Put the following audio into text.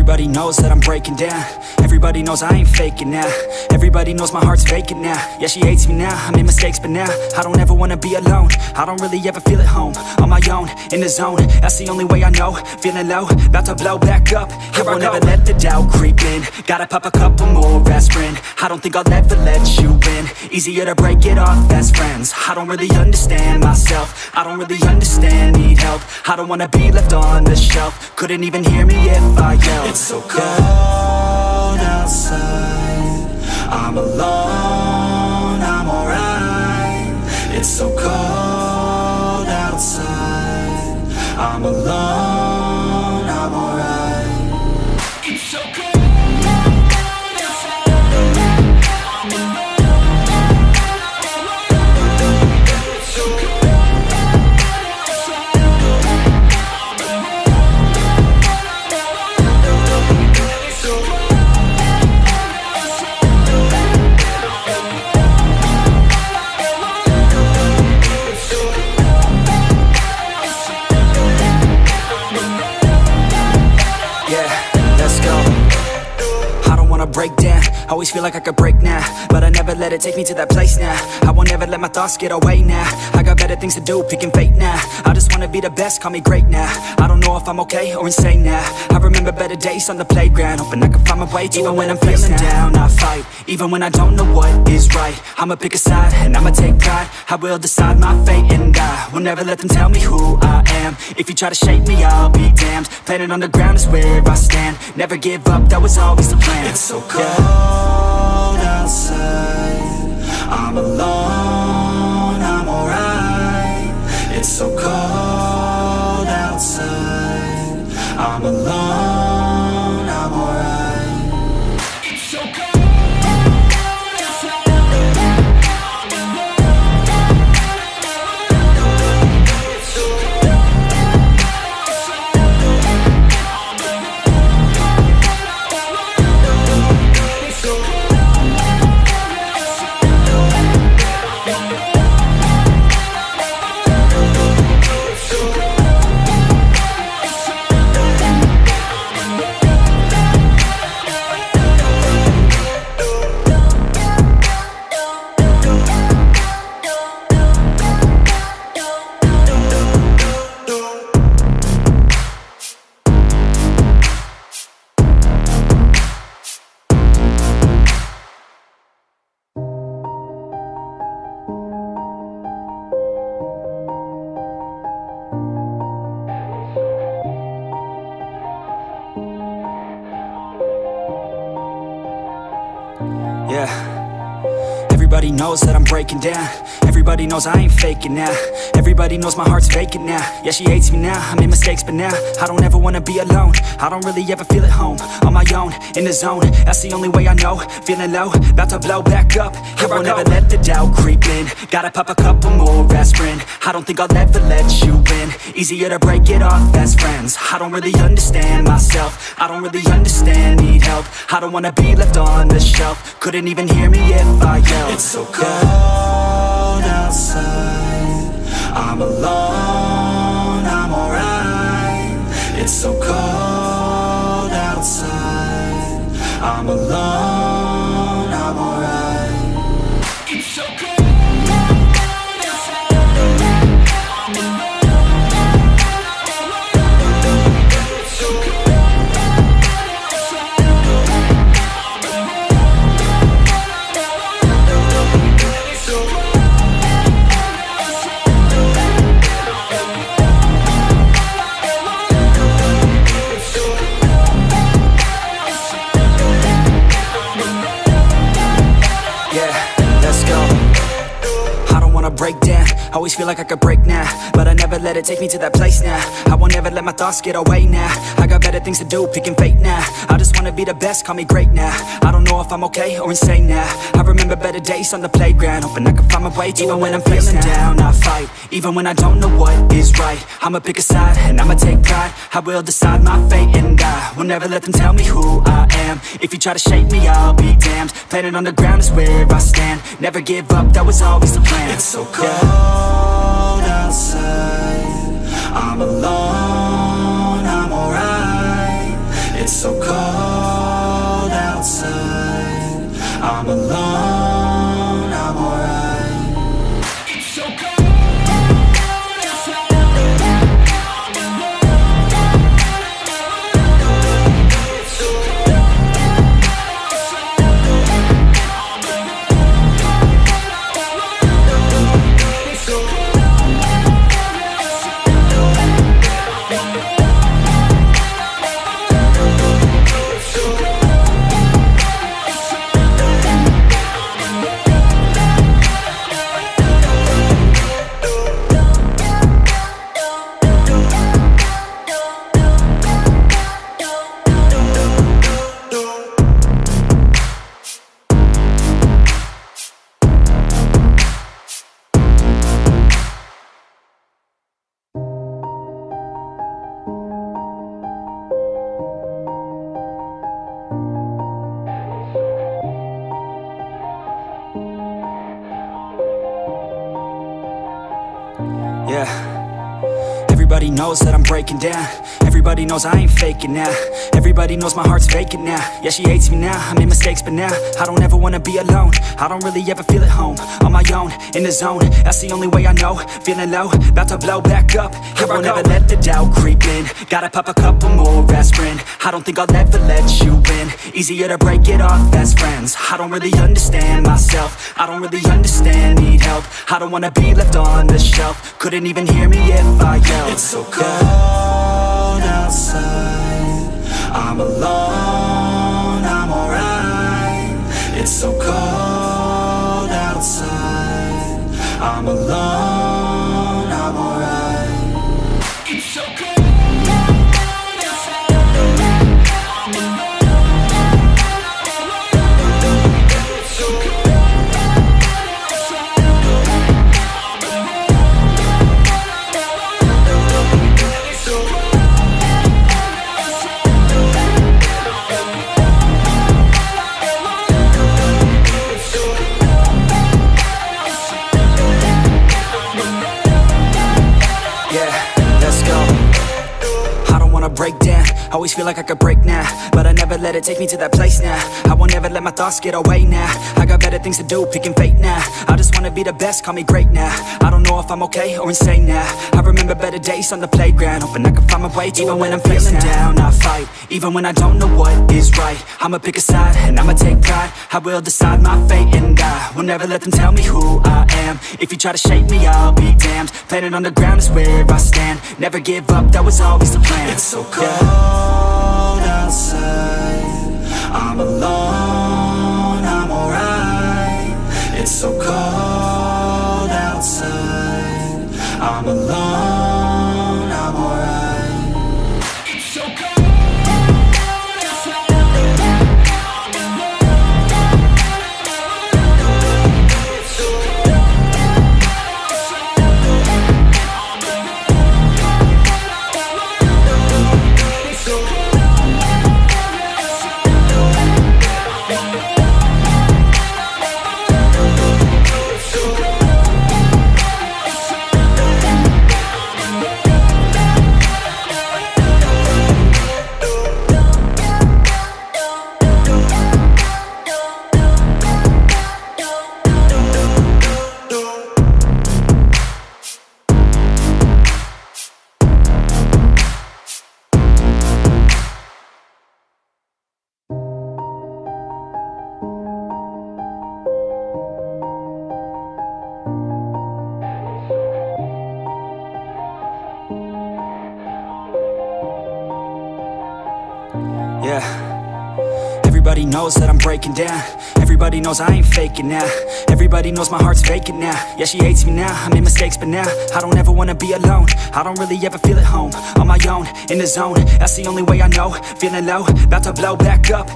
Everybody knows that I'm breaking down. Everybody knows I ain't faking now. Everybody knows my heart's vacant now. Yeah, she hates me now, I made mistakes but now I don't ever wanna be alone. I don't really ever feel at home. On my own, in the zone, that's the only way I know. Feeling low, about to blow back up. I won't ever let the doubt creep in. Gotta pop a couple more aspirin. I don't think I'll ever let you in. Easier to break it off best friends. I don't really understand myself. I don't really understand, need help. I don't wanna be left on the shelf. Couldn't even hear me if I yelled. It's so cold outside, I'm alone, I'm alright. It's so cold outside, I'm alone, I'm alright. It's so cold. Break down, always feel like I could break now, but I never let it take me to that place now. I won't ever let my thoughts get away now. I got better things to do, picking fate now. I just wanna be the best, call me great now. I don't know if I'm okay or insane now. I remember better days on the playground, hoping I can find my way even when I'm feeling down. I fight, even when I don't know what is right. I'ma pick a side, and I'ma take pride. I will decide my fate, and I will never let them tell me who I am. If you try to shape me, I'll be damned. Planet on the ground is where I stand. Never give up, that was always the plan. It's so cold outside, I'm alone, I'm alright. It's so cold outside, I'm alone, I'm alright. It's so cold. Everybody knows that I'm breaking down. Everybody knows I ain't faking now. Everybody knows my heart's vacant now. Yeah, she hates me now, I made mistakes but now I don't ever wanna be alone. I don't really ever feel at home. On my own, in the zone, that's the only way I know. Feeling low, about to blow back up. I won't ever let the doubt creep in. Gotta pop a couple more aspirin. I don't think I'll ever let you in. Easier to break it off best friends. I don't really understand myself. I don't really understand, need help. I don't wanna be left on the shelf. Couldn't even hear me if I yelled. It's so cold outside, I'm alone, I'm alright. It's so cold outside, I'm alone, I'm alright. It's so cold. Break down, always feel like I could break now, but I never let it take me to that place now. I won't ever let my thoughts get away now. I got better things to do, picking fate now. I just wanna be the best, call me great now. I don't know if I'm okay or insane now. I remember better days on the playground, hoping I can find my way even when I'm feeling down. I fight, even when I don't know what is right. I'ma pick a side, and I'ma take pride. I will decide my fate, and I will never let them tell me who I am. If you try to shape me, I'll be damned. Planet on the ground is where I stand. Never give up, that was always the plan. It's so cold outside, I'm alone, I'm alright. It's so cold outside. I'm alone, I'm alright. It's so cold. Yeah, everybody knows that I'm breaking down. Everybody knows I ain't faking now. Everybody knows my heart's vacant now. Yeah, she hates me now, I made mistakes but now I don't ever wanna be alone. I don't really ever feel at home. On my own, in the zone, that's the only way I know. Feeling low, about to blow back up. Here I won't ever let the doubt creep in. Gotta pop a couple more aspirin. I don't think I'll ever let you in. Easier to break it off as friends. I don't really understand myself. I don't really understand, need help. I don't wanna be left on the shelf. Couldn't even hear me if I yelled. It's so cold outside. I'm alone, I'm alright. It's so cold outside. I'm alone, I'm alright. It's so cold. Break down, always feel like I could break now, but I never let it take me to that place now. I won't ever let my thoughts get away now. I got better things to do, picking fate now. I just wanna be the best, call me great now. I don't know if I'm okay or insane now. I remember better days on the playground, hoping I can find my way. Even when I'm feeling down, I fight. Even when I don't know what is right, I'ma pick a side and I'ma take pride. I will decide my fate and I will never let them tell me who I am. If you try to shake me, I'll be damned. Planet on the ground is where I stand. Never give up, that was always the plan. It's so cold outside. I'm alone, I'm alright. It's so cold outside. I'm alone, I'm alright. It's so cold. Yeah, everybody knows that I'm breaking down. Everybody knows I ain't faking now. Everybody knows my heart's vacant now. Yeah, she hates me now, I made mistakes but now I don't ever wanna be alone. I don't really ever feel at home. On my own, in the zone, that's the only way I know. Feeling low, about to blow back up.